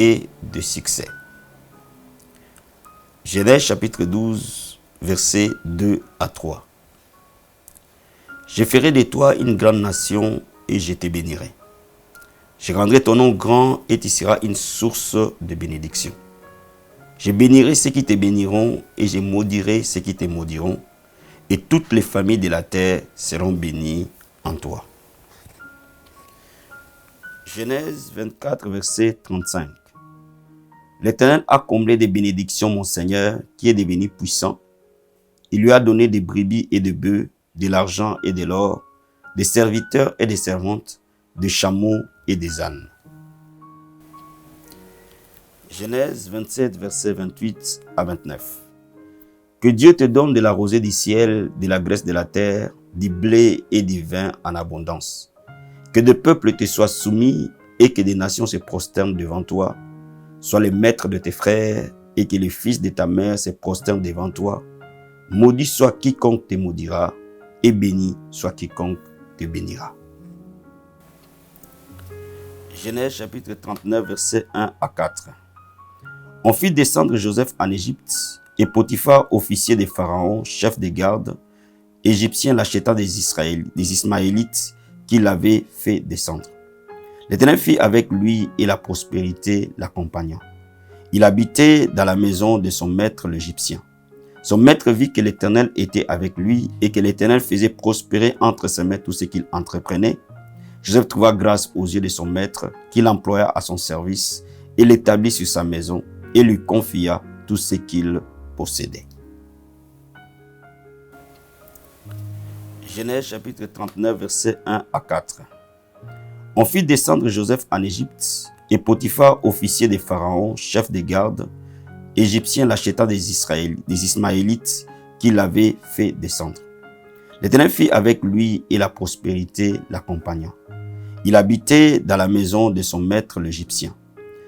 et de succès. Genèse chapitre 12, versets 2 à 3. Je ferai de toi une grande nation et je te bénirai. Je rendrai ton nom grand et tu seras une source de bénédiction. Je bénirai ceux qui te béniront et je maudirai ceux qui te maudiront. Et toutes les familles de la terre seront bénies en toi. Genèse 24, verset 35. L'Éternel a comblé de bénédictions mon Seigneur, qui est devenu puissant. Il lui a donné des brebis et des bœufs, de l'argent et de l'or, des serviteurs et des servantes, des chameaux et des ânes. Genèse 27, verset 28 à 29. Que Dieu te donne de la rosée du ciel, de la graisse de la terre, du blé et du vin en abondance. Que des peuples te soient soumis et que des nations se prosternent devant toi. Sois le maître de tes frères et que les fils de ta mère se prosternent devant toi. Maudit soit quiconque te maudira et béni soit quiconque te bénira. Genèse chapitre 39, versets 1 à 4. On fit descendre Joseph en Égypte, et Potiphar, officier de Pharaon, chef des gardes, égyptien, l'acheta des Ismaélites qui l'avaient fait descendre. L'Éternel fit avec lui et la prospérité l'accompagnant. Il habitait dans la maison de son maître l'Égyptien. Son maître vit que l'Éternel était avec lui et que l'Éternel faisait prospérer entre ses mains tout ce qu'il entreprenait. Joseph trouva grâce aux yeux de son maître, qu'il employa à son service et l'établit sur sa maison et lui confia tout ce qu'il possédait. Genèse chapitre 39, versets 1 à 4. On fit descendre Joseph en Égypte, et Potiphar, officier de Pharaon, chef des gardes, égyptien, l'acheta des Ismaélites qui l'avaient fait descendre. L'Éternel fit avec lui et la prospérité l'accompagnant. Il habitait dans la maison de son maître l'Égyptien.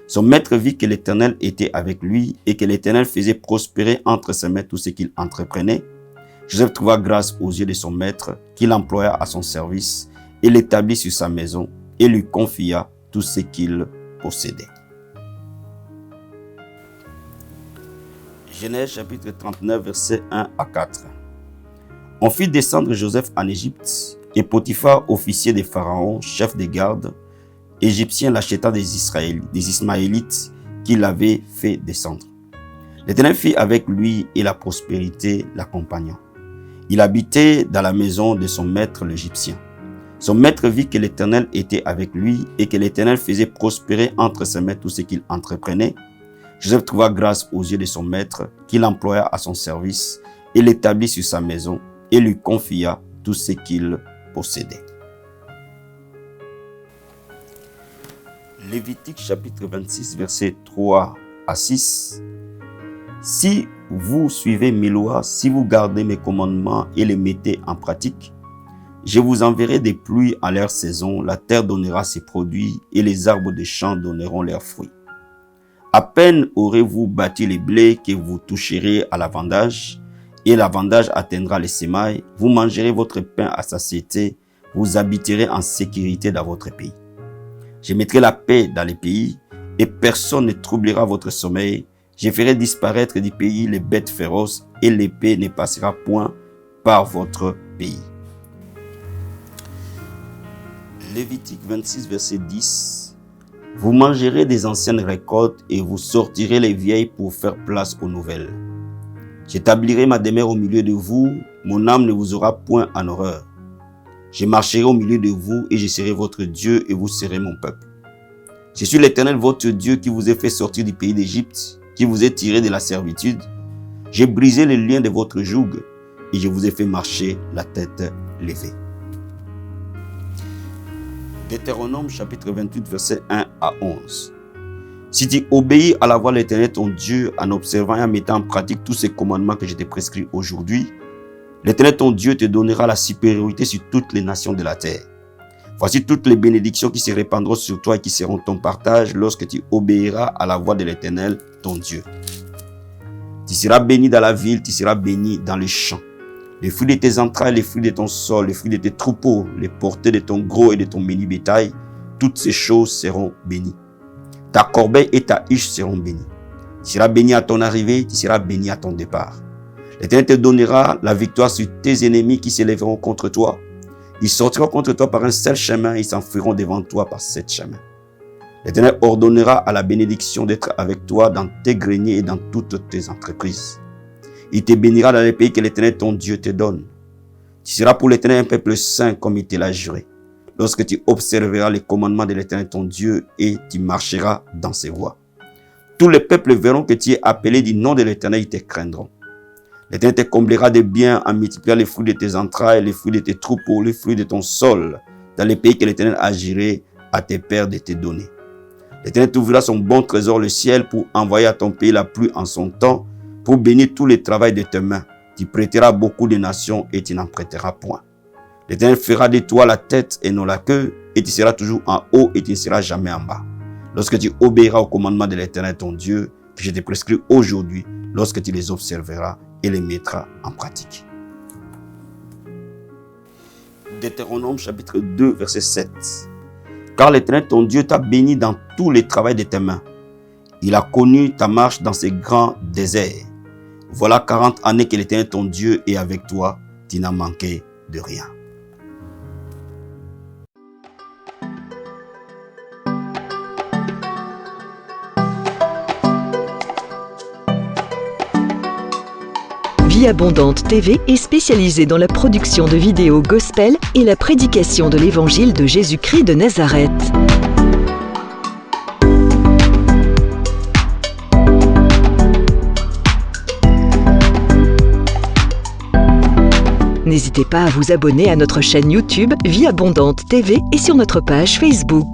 Son maître vit que l'Éternel était avec lui et que l'Éternel faisait prospérer entre ses mains tout ce qu'il entreprenait. Joseph trouva grâce aux yeux de son maître, qu'il employa à son service et l'établit sur sa maison et lui confia tout ce qu'il possédait. Genèse chapitre 39, versets 1 à 4. On fit descendre Joseph en Égypte, et Potiphar, officier de Pharaon, chef des gardes, égyptien, l'acheta des Ismaélites qui l'avaient fait descendre. L'Éternel fit avec lui et la prospérité l'accompagnant. Il habitait dans la maison de son maître l'Égyptien. Son maître vit que l'Éternel était avec lui et que l'Éternel faisait prospérer entre ses mains tout ce qu'il entreprenait. Joseph trouva grâce aux yeux de son maître, qu'il employa à son service et l'établit sur sa maison et lui confia tout ce qu'il possédait. Lévitique chapitre 26, versets 3 à 6. Si vous suivez mes lois, si vous gardez mes commandements et les mettez en pratique, je vous enverrai des pluies en leur saison, la terre donnera ses produits et les arbres des champs donneront leurs fruits. À peine aurez-vous bâti les blés que vous toucherez à la vendange, et la vendange atteindra les semailles, vous mangerez votre pain à satiété, vous habiterez en sécurité dans votre pays. Je mettrai la paix dans les pays, et personne ne troublera votre sommeil. Je ferai disparaître du pays les bêtes féroces, et l'épée ne passera point par votre pays. Lévitique 26, verset 10. Vous mangerez des anciennes récoltes et vous sortirez les vieilles pour faire place aux nouvelles. J'établirai ma demeure au milieu de vous, mon âme ne vous aura point en horreur. Je marcherai au milieu de vous et je serai votre Dieu et vous serez mon peuple. Je suis l'Éternel votre Dieu qui vous ai fait sortir du pays d'Égypte, qui vous ai tiré de la servitude. J'ai brisé les liens de votre joug et je vous ai fait marcher la tête levée. Deutéronome chapitre 28, versets 1 à 11. Si tu obéis à la voix de l'Éternel ton Dieu en observant et en mettant en pratique tous ces commandements que je t'ai prescrits aujourd'hui, l'Éternel ton Dieu te donnera la supériorité sur toutes les nations de la terre. Voici toutes les bénédictions qui se répandront sur toi et qui seront ton partage lorsque tu obéiras à la voix de l'Éternel ton Dieu. Tu seras béni dans la ville, tu seras béni dans les champs. Les fruits de tes entrailles, les fruits de ton sol, les fruits de tes troupeaux, les portées de ton gros et de ton menu bétail, toutes ces choses seront bénies. Ta corbeille et ta huche seront bénies. Tu seras béni à ton arrivée, tu seras béni à ton départ. L'Éternel te donnera la victoire sur tes ennemis qui s'élèveront contre toi. Ils sortiront contre toi par un seul chemin, ils s'enfuiront devant toi par 7 chemins. L'Éternel ordonnera à la bénédiction d'être avec toi dans tes greniers et dans toutes tes entreprises. Il te bénira dans les pays que l'Éternel ton Dieu te donne. Tu seras pour l'Éternel un peuple saint comme il te l'a juré. Lorsque tu observeras les commandements de l'Éternel ton Dieu et tu marcheras dans ses voies. Tous les peuples verront que tu es appelé du nom de l'Éternel, ils te craindront. L'Éternel te comblera de biens en multipliant les fruits de tes entrailles, les fruits de tes troupeaux, les fruits de ton sol, dans les pays que l'Éternel a juré à tes pères de te donner. L'Éternel t'ouvrira son bon trésor, le ciel, pour envoyer à ton pays la pluie en son temps, pour bénir tout le travail de tes mains. Tu prêteras beaucoup de nations et tu n'en prêteras point. L'Éternel fera de toi la tête et non la queue, et tu seras toujours en haut et tu ne seras jamais en bas. Lorsque tu obéiras au commandement de l'Éternel ton Dieu, que je te prescris aujourd'hui, lorsque tu les observeras et les mettras en pratique. Deutéronome chapitre 2, verset 7. Car l'Éternel ton Dieu t'a béni dans tout le travail de tes mains. Il a connu ta marche dans ces grands déserts. Voilà 40 années que l'Éternel ton Dieu est avec toi, tu n'as manqué de rien. Vie Abondante TV est spécialisée dans la production de vidéos gospel et la prédication de l'évangile de Jésus-Christ de Nazareth. N'hésitez pas à vous abonner à notre chaîne YouTube Vie Abondante TV et sur notre page Facebook.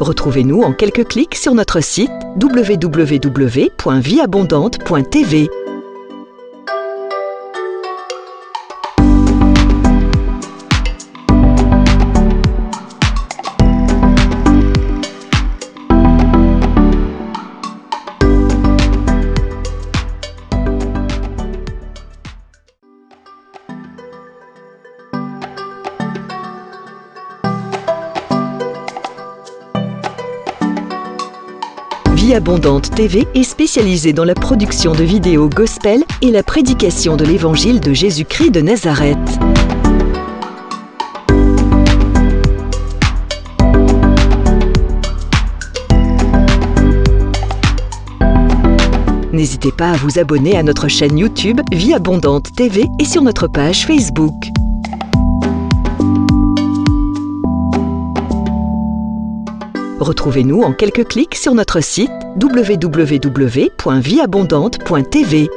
Retrouvez-nous en quelques clics sur notre site www.vieabondante.tv. Vie Abondante TV est spécialisée dans la production de vidéos gospel et la prédication de l'évangile de Jésus-Christ de Nazareth. N'hésitez pas à vous abonner à notre chaîne YouTube Vie Abondante TV et sur notre page Facebook. Retrouvez-nous en quelques clics sur notre site www.vieabondante.tv.